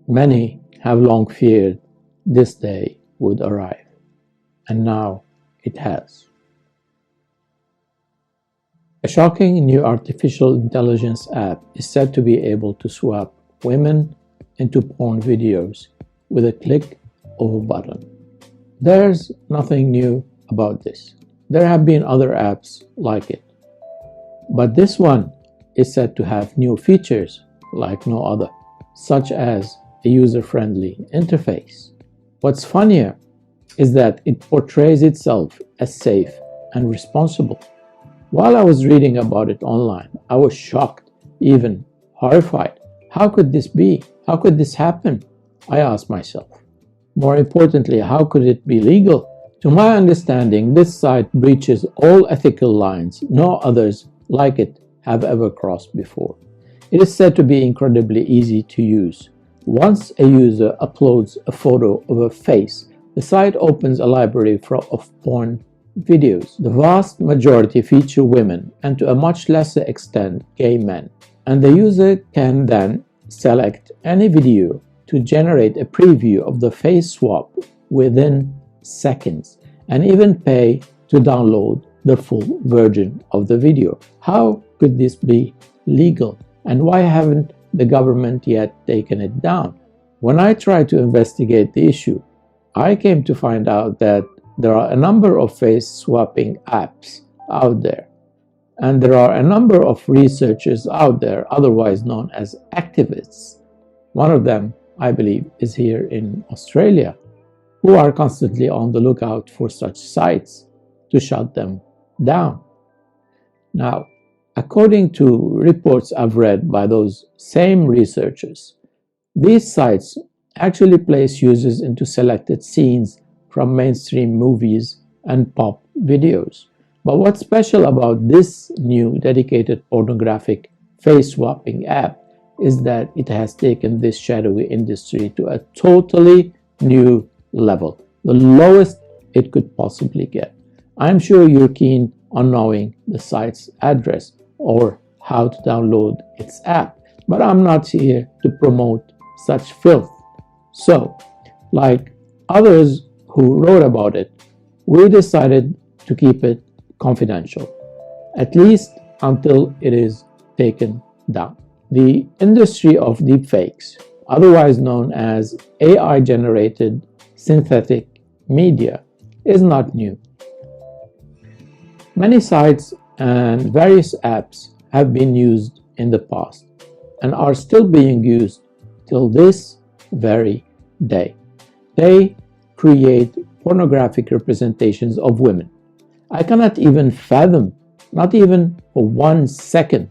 Many have long feared this day would arrive, and now it has. A shocking new artificial intelligence app is said to be able to swap women into porn videos with a click of a button. There's nothing new about this. There have been other apps like it, but this one is said to have new features like no other, such as a user-friendly interface. What's funnier is that it portrays itself as safe and responsible. While I was reading about it online, I was shocked, even horrified. How could this be? How could this happen? I asked myself. More importantly, how could it be legal? To my understanding, this site breaches all ethical lines no others like it have ever crossed before. It is said to be incredibly easy to use. Once a user uploads a photo of a face, the site opens a library of porn videos. The vast majority feature women and to a much lesser extent gay men, and the user can then select any video to generate a preview of the face swap within seconds and even pay to download the full version of the video. How could this be legal, and why haven't the government yet taken it down? When I tried to investigate the issue, I came to find out that there are a number of face swapping apps out there, and there are a number of researchers out there, otherwise known as activists. One of them, I believe, is here in Australia, who are constantly on the lookout for such sites to shut them down. Now, according to reports I've read by those same researchers, these sites actually place users into selected scenes from mainstream movies and pop videos. But what's special about this new dedicated pornographic face swapping app is that it has taken this shadowy industry to a totally new level, the lowest it could possibly get. I'm sure you're keen on knowing the site's address or how to download its app, but I'm not here to promote such filth. So, like others who wrote about it, we decided to keep it confidential, at least until it is taken down. The industry of deepfakes, otherwise known as AI-generated synthetic media, is not new. Many sites and various apps have been used in the past and are still being used till this very day. They create pornographic representations of women. I cannot even fathom, not even for 1 second,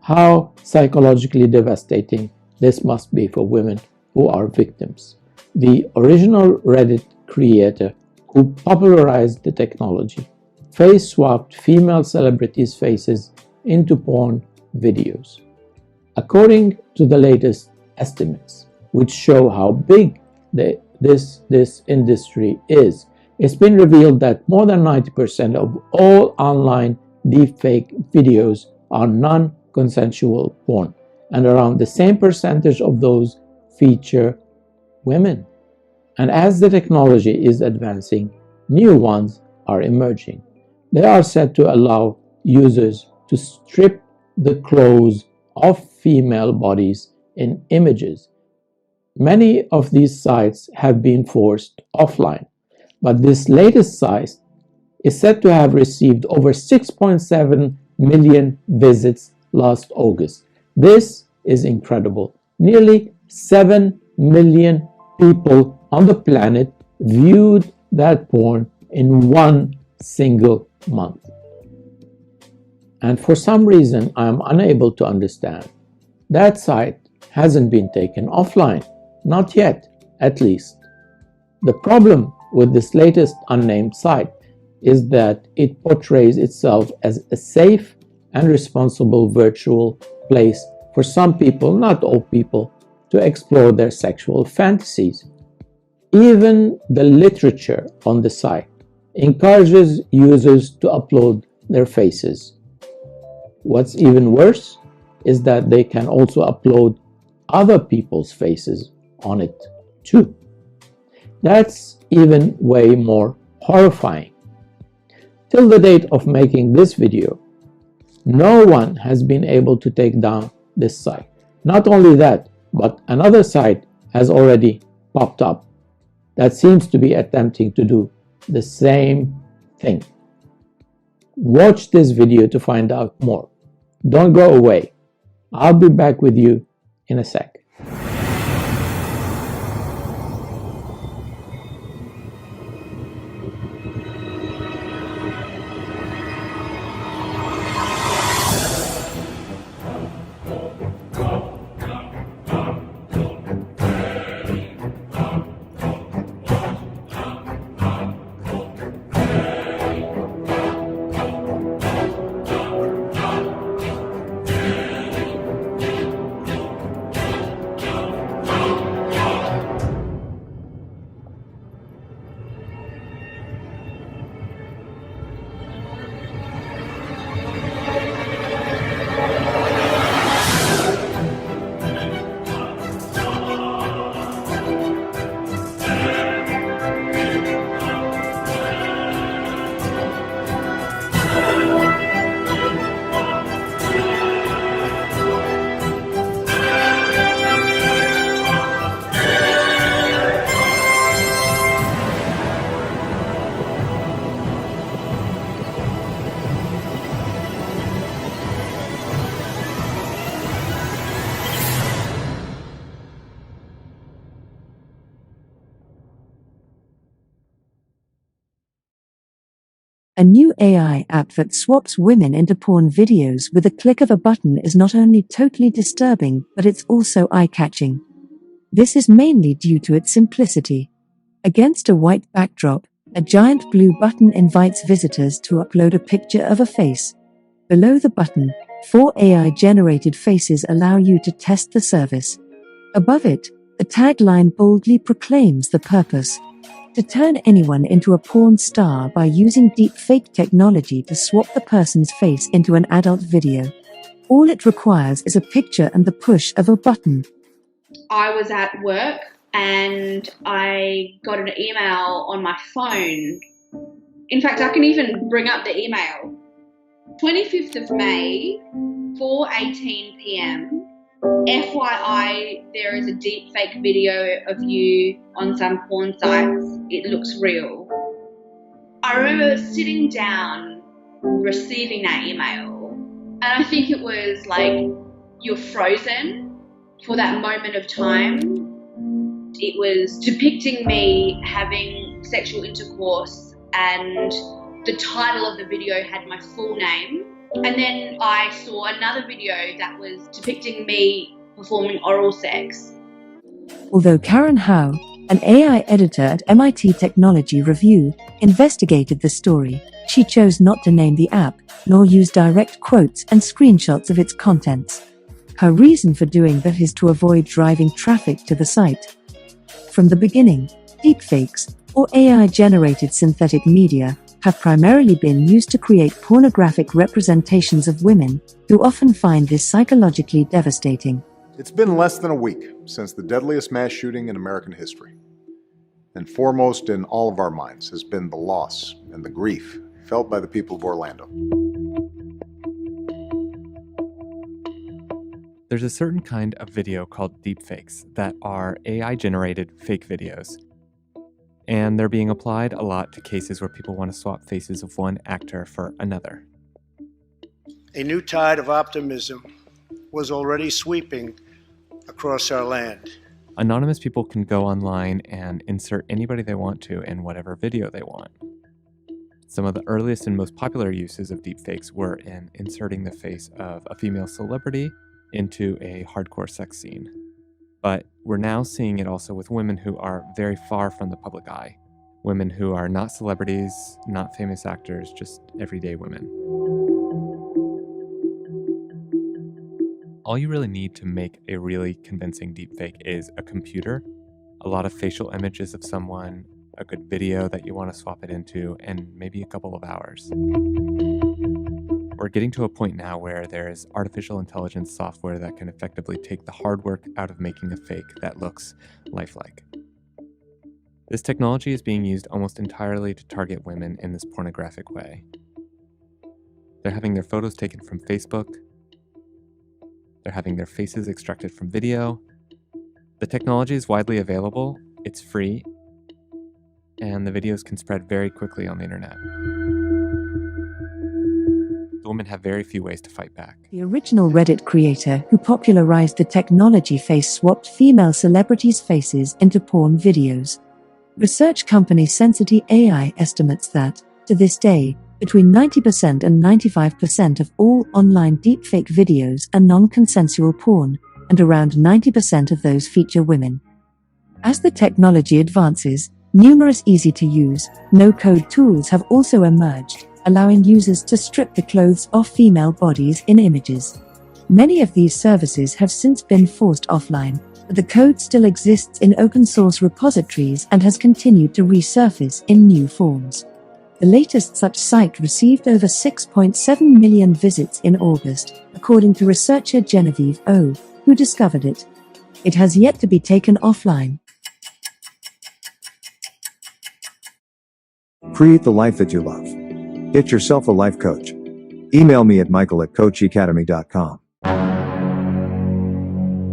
how psychologically devastating this must be for women who are victims. The original Reddit creator who popularized the technology face swapped female celebrities' faces into porn videos. According to the latest estimates, which show how big this industry is, it's been revealed that more than 90% of all online deepfake videos are non-consensual porn, and around the same percentage of those feature women. And as the technology is advancing, new ones are emerging. They are said to allow users to strip the clothes of female bodies in images. Many of these sites have been forced offline, but this latest site is said to have received over 6.7 million visits last August. This is incredible. Nearly 7 million people on the planet viewed that porn in one single month. And for some reason I am unable to understand, that site hasn't been taken offline. Not yet, at least. The problem with this latest unnamed site is that it portrays itself as a safe and responsible virtual place for some people, not all people, to explore their sexual fantasies. Even the literature on the site encourages users to upload their faces. What's even worse is that they can also upload other people's faces on it too. That's even way more horrifying. Till the date of making this video, no one has been able to take down this site. Not only that, but another site has already popped up that seems to be attempting to do the same thing. Watch this video to find out more. Don't go away. I'll be back with you in a sec. A new AI app that swaps women into porn videos with a click of a button is not only totally disturbing, but it's also eye-catching. This is mainly due to its simplicity. Against a white backdrop, a giant blue button invites visitors to upload a picture of a face. Below the button, 4 AI-generated faces allow you to test the service. Above it, the tagline boldly proclaims the purpose: to turn anyone into a porn star by using deepfake technology to swap the person's face into an adult video. All it requires is a picture and the push of a button. I was at work and I got an email on my phone. In fact, I can even bring up the email. 25th of May, 4:18 p.m. FYI, there is a deepfake video of you on some porn sites. It looks real. I remember sitting down, receiving that email, and I think it was like you're frozen for that moment of time. It was depicting me having sexual intercourse, and the title of the video had my full name. And then I saw another video that was depicting me performing oral sex. Although Karen Howe, an AI editor at MIT Technology Review, investigated the story, she chose not to name the app, nor use direct quotes and screenshots of its contents. Her reason for doing that is to avoid driving traffic to the site. From the beginning, deepfakes, or AI-generated synthetic media, have primarily been used to create pornographic representations of women, who often find this psychologically devastating. It's been less than a week since the deadliest mass shooting in American history. And foremost in all of our minds has been the loss and the grief felt by the people of Orlando. There's a certain kind of video called deepfakes that are AI-generated fake videos. And they're being applied a lot to cases where people want to swap faces of one actor for another. A new tide of optimism was already sweeping across our land. Anonymous people can go online and insert anybody they want to in whatever video they want. Some of the earliest and most popular uses of deepfakes were in inserting the face of a female celebrity into a hardcore sex scene. But we're now seeing it also with women who are very far from the public eye. Women who are not celebrities, not famous actors, just everyday women. All you really need to make a really convincing deepfake is a computer, a lot of facial images of someone, a good video that you want to swap it into, and maybe a couple of hours. We're getting to a point now where there's artificial intelligence software that can effectively take the hard work out of making a fake that looks lifelike. This technology is being used almost entirely to target women in this pornographic way. They're having their photos taken from Facebook. They're having their faces extracted from video. The technology is widely available, it's free, and the videos can spread very quickly on the internet. The women have very few ways to fight back. The original Reddit creator who popularized the technology face-swapped female celebrities' faces into porn videos. Research company Sensity AI estimates that, to this day, between 90% and 95% of all online deepfake videos are non-consensual porn, and around 90% of those feature women. As the technology advances, numerous easy-to-use, no-code tools have also emerged, allowing users to strip the clothes off female bodies in images. Many of these services have since been forced offline, but the code still exists in open-source repositories and has continued to resurface in new forms. The latest such site received over 6.7 million visits in August, according to researcher Genevieve O, who discovered it. It has yet to be taken offline. Create the life that you love. Get yourself a life coach. Email me at michael@coachacademy.com.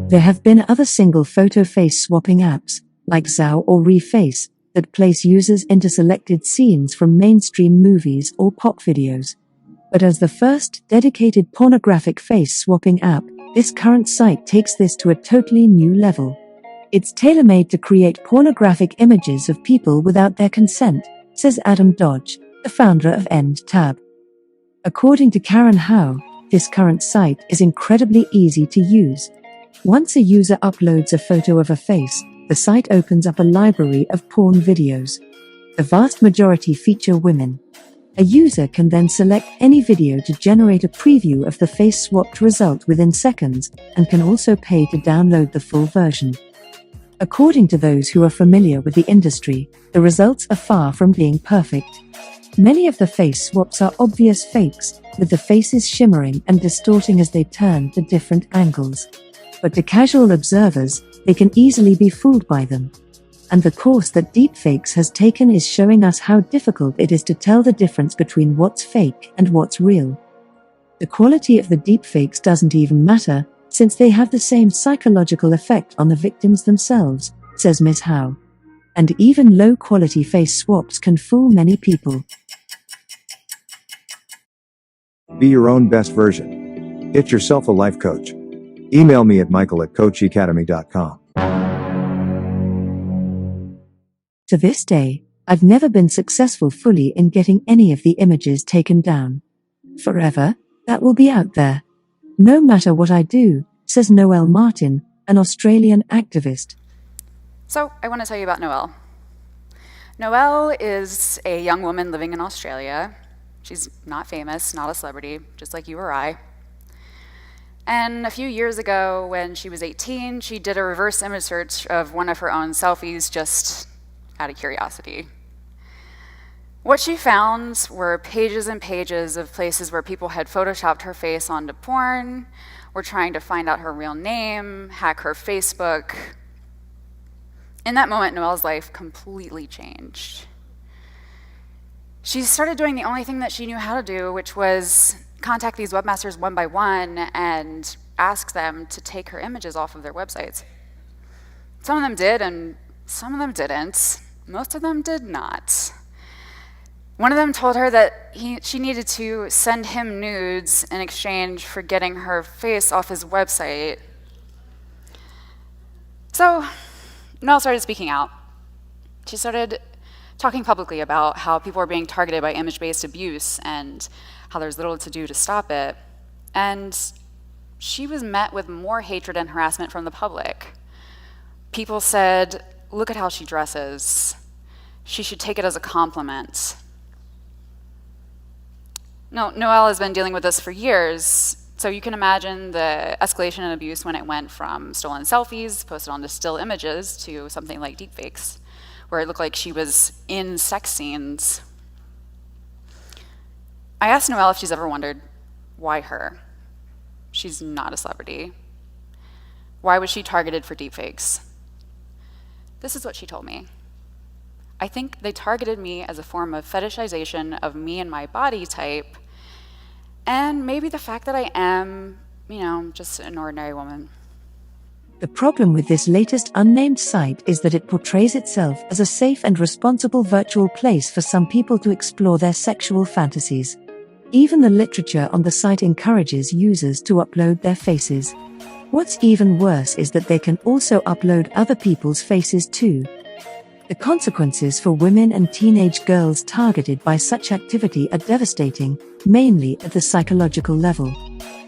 There have been other single photo face swapping apps, like Zao or Reface, that place users into selected scenes from mainstream movies or pop videos. But as the first dedicated pornographic face swapping app, this current site takes this to a totally new level. It's tailor-made to create pornographic images of people without their consent, says Adam Dodge, the founder of EndTab. According to Karen Howe, this current site is incredibly easy to use. Once a user uploads a photo of a face, the site opens up a library of porn videos. The vast majority feature women. A user can then select any video to generate a preview of the face-swapped result within seconds, and can also pay to download the full version. According to those who are familiar with the industry, the results are far from being perfect. Many of the face swaps are obvious fakes, with the faces shimmering and distorting as they turn to different angles. But to casual observers, they can easily be fooled by them. And the course that deepfakes has taken is showing us how difficult it is to tell the difference between what's fake and what's real. The quality of the deepfakes doesn't even matter, since they have the same psychological effect on the victims themselves, says Ms. Howe. And even low-quality face swaps can fool many people. Be your own best version. Get yourself a life coach. Email me at michael@coachacademy.com. To this day, I've never been successful fully in getting any of the images taken down. Forever, that will be out there. No matter what I do, says Noelle Martin, an Australian activist. So, I want to tell you about Noelle. Noelle is a young woman living in Australia. She's not famous, not a celebrity, just like you or I. And a few years ago, when she was 18, she did a reverse image search of one of her own selfies just out of curiosity. What she found were pages and pages of places where people had photoshopped her face onto porn, were trying to find out her real name, hack her Facebook. In that moment, Noelle's life completely changed. She started doing the only thing that she knew how to do, which was contact these webmasters one by one and ask them to take her images off of their websites. Some of them did, and some of them didn't. Most of them did not. One of them told her that she needed to send him nudes in exchange for getting her face off his website. So Noelle started speaking out. She started talking publicly about how people were being targeted by image-based abuse and how there's little to do to stop it. And she was met with more hatred and harassment from the public. People said, "Look at how she dresses. She should take it as a compliment." No, Noelle has been dealing with this for years, so you can imagine the escalation and abuse when it went from stolen selfies posted onto still images to something like deepfakes, where it looked like she was in sex scenes. I asked Noelle if she's ever wondered, Why her? She's not a celebrity. Why was she targeted for deepfakes? This is what she told me. I think they targeted me as a form of fetishization of me and my body type, and maybe the fact that I am, just an ordinary woman. The problem with this latest unnamed site is that it portrays itself as a safe and responsible virtual place for some people to explore their sexual fantasies. Even the literature on the site encourages users to upload their faces. What's even worse is that they can also upload other people's faces too. The consequences for women and teenage girls targeted by such activity are devastating, mainly at the psychological level.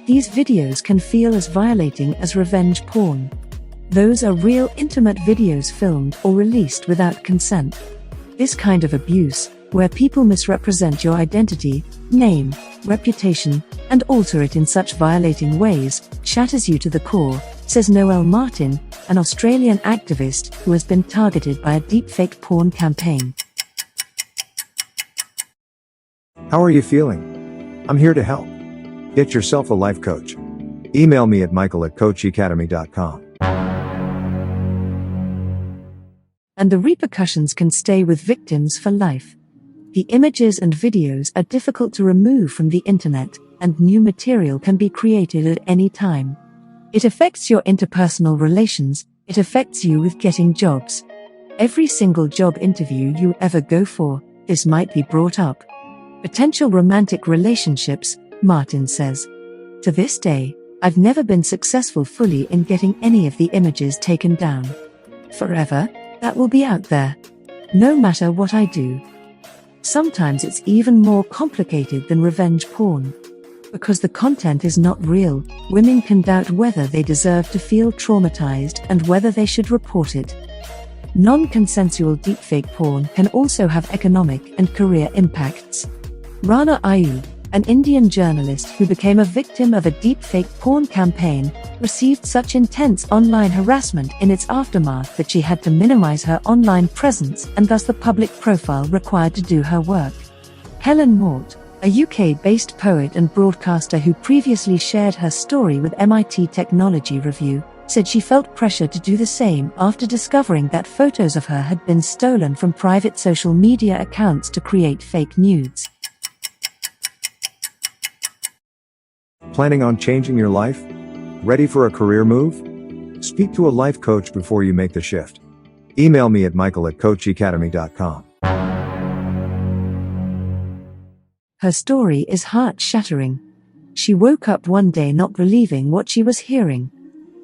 These videos can feel as violating as revenge porn. Those are real intimate videos filmed or released without consent. This kind of abuse, where people misrepresent your identity, name, reputation, and alter it in such violating ways, shatters you to the core, says Noelle Martin, an Australian activist who has been targeted by a deepfake porn campaign. How are you feeling? I'm here to help. Get yourself a life coach. Email me at michael@coachacademy.com. And the repercussions can stay with victims for life. The images and videos are difficult to remove from the internet, and new material can be created at any time. It affects your interpersonal relations, it affects you with getting jobs. Every single job interview you ever go for, this might be brought up. Potential romantic relationships, Martin says. To this day, I've never been successful fully in getting any of the images taken down. Forever, that will be out there. No matter what I do. Sometimes it's even more complicated than revenge porn. Because the content is not real, women can doubt whether they deserve to feel traumatized and whether they should report it. Non-consensual deepfake porn can also have economic and career impacts. Rana Ayub, an Indian journalist who became a victim of a deepfake porn campaign, received such intense online harassment in its aftermath that she had to minimize her online presence and thus the public profile required to do her work. Helen Mort, a UK-based poet and broadcaster who previously shared her story with MIT Technology Review, said she felt pressure to do the same after discovering that photos of her had been stolen from private social media accounts to create fake nudes. Planning on changing your life? Ready for a career move? Speak to a life coach before you make the shift. Email me at michael@coachacademy.com. Her story is heart-shattering. She woke up one day not believing what she was hearing.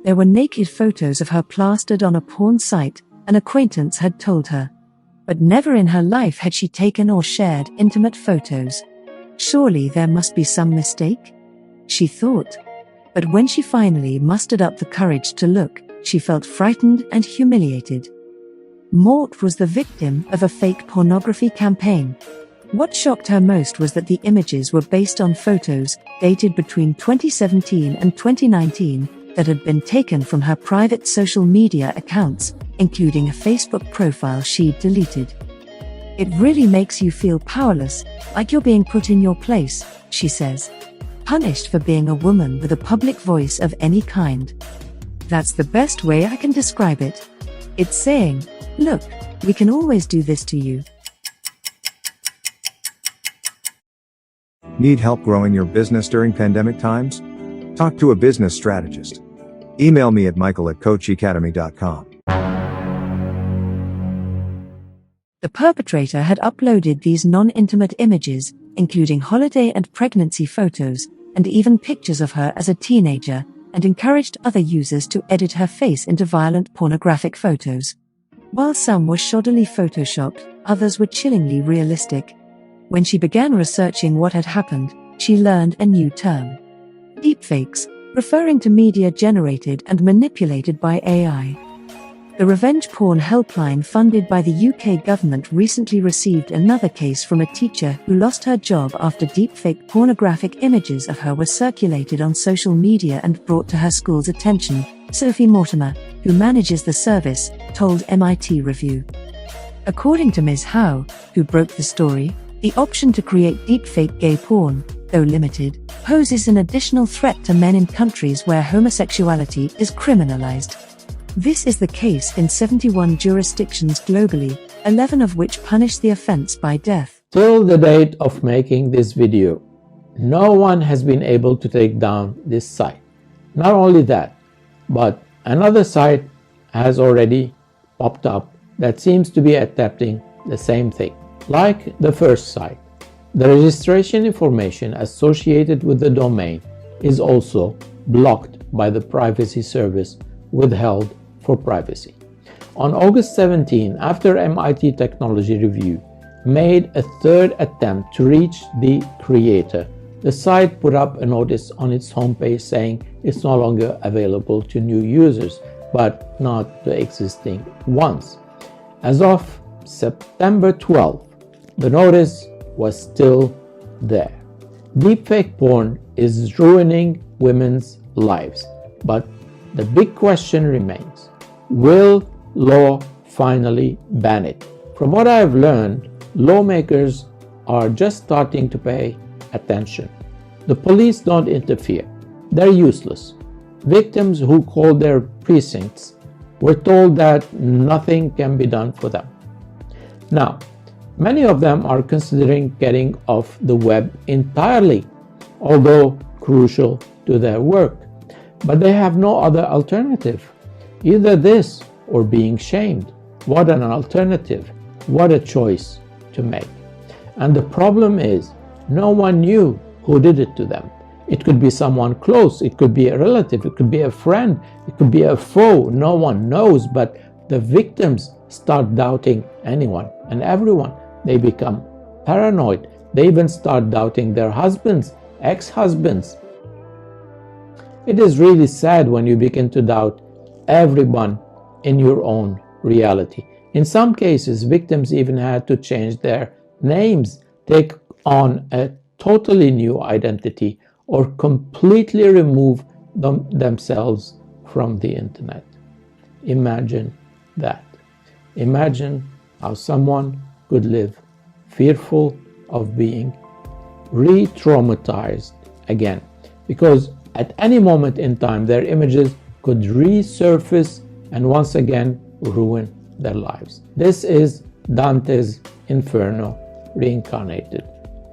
There were naked photos of her plastered on a porn site, an acquaintance had told her. But never in her life had she taken or shared intimate photos. Surely there must be some mistake? She thought. But when she finally mustered up the courage to look, she felt frightened and humiliated. Mort was the victim of a fake pornography campaign. What shocked her most was that the images were based on photos, dated between 2017 and 2019, that had been taken from her private social media accounts, including a Facebook profile she'd deleted. It really makes you feel powerless, like you're being put in your place, she says. Punished for being a woman with a public voice of any kind. That's the best way I can describe it. It's saying, look, we can always do this to you. Need help growing your business during pandemic times? Talk to a business strategist. Email me at michael@coachacademy.com. The perpetrator had uploaded these non-intimate images, including holiday and pregnancy photos, and even pictures of her as a teenager, and encouraged other users to edit her face into violent pornographic photos. While some were shoddily photoshopped, others were chillingly realistic. When she began researching what had happened, she learned a new term. Deepfakes, referring to media generated and manipulated by AI. The revenge porn helpline funded by the UK government recently received another case from a teacher who lost her job after deepfake pornographic images of her were circulated on social media and brought to her school's attention, Sophie Mortimer, who manages the service, told MIT Review. According to Ms. Howe, who broke the story, the option to create deepfake gay porn, though limited, poses an additional threat to men in countries where homosexuality is criminalized. This is the case in 71 jurisdictions globally, 11 of which punish the offense by death. Till the date of making this video, no one has been able to take down this site. Not only that, but another site has already popped up that seems to be attempting the same thing. Like the first site, the registration information associated with the domain is also blocked by the privacy service withheld for privacy. On August 17, after MIT Technology Review made a third attempt to reach the creator, the site put up a notice on its homepage saying it's no longer available to new users, but not to existing ones. As of September 12, the notice was still there. Deepfake porn is ruining women's lives, but the big question remains: will law finally ban it? From what I've learned, lawmakers are just starting to pay attention. The police don't interfere. They're useless. Victims who called their precincts were told that nothing can be done for them. Now, many of them are considering getting off the web entirely, although crucial to their work. But they have no other alternative. Either this or being shamed. What an alternative. What a choice to make. And the problem is, no one knew who did it to them. It could be someone close, it could be a relative, it could be a friend, it could be a foe. No one knows, but the victims start doubting anyone and everyone. They become paranoid. They even start doubting their husbands, ex-husbands. It is really sad when you begin to doubt everyone in your own reality. In some cases, victims even had to change their names, take on a totally new identity, or completely remove themselves from the internet. Imagine that. Imagine how someone could live fearful of being re-traumatized again, because at any moment in time their images could resurface and once again ruin their lives. This is Dante's Inferno reincarnated.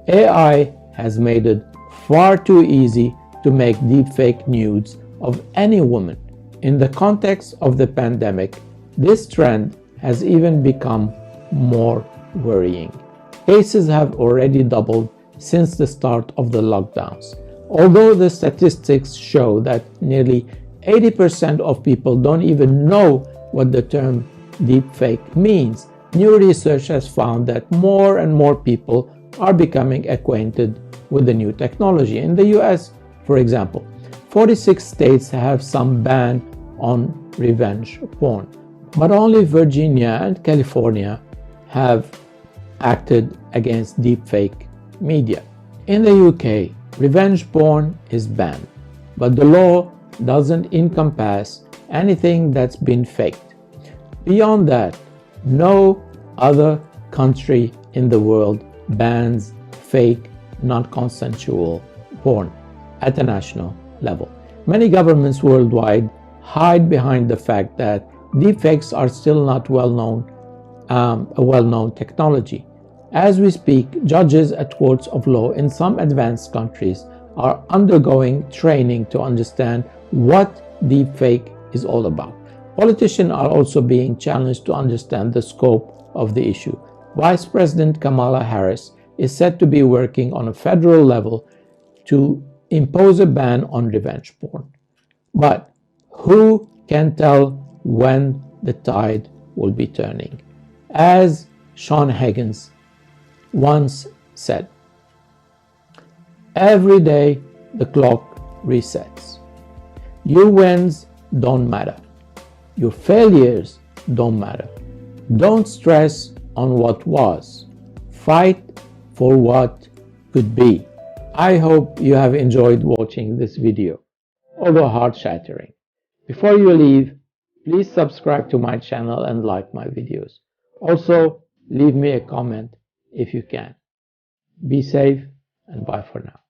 AI has made it far too easy to make deepfake nudes of any woman. In the context of the pandemic, this trend has even become more worrying. Cases have already doubled since the start of the lockdowns. Although the statistics show that nearly 80% of people don't even know what the term deepfake means, new research has found that more and more people are becoming acquainted with the new technology. In the US, for example, 46 states have some ban on revenge porn, but only Virginia and California have acted against deepfake media. In the UK, revenge porn is banned, but the law doesn't encompass anything that's been faked. Beyond that, no other country in the world bans fake, non-consensual porn at a national level. Many governments worldwide hide behind the fact that deepfakes are still not a well-known technology. As we speak, judges at courts of law in some advanced countries are undergoing training to understand what deepfake is all about. Politicians are also being challenged to understand the scope of the issue. Vice President Kamala Harris is said to be working on a federal level to impose a ban on revenge porn. But who can tell when the tide will be turning? As Sean Higgins once said, every day the clock resets. Your wins don't matter. Your failures don't matter. Don't stress on what was. Fight for what could be. I hope you have enjoyed watching this video, although heart-shattering. Before you leave, please subscribe to my channel and like my videos. Also, leave me a comment if you can. Be safe and bye for now.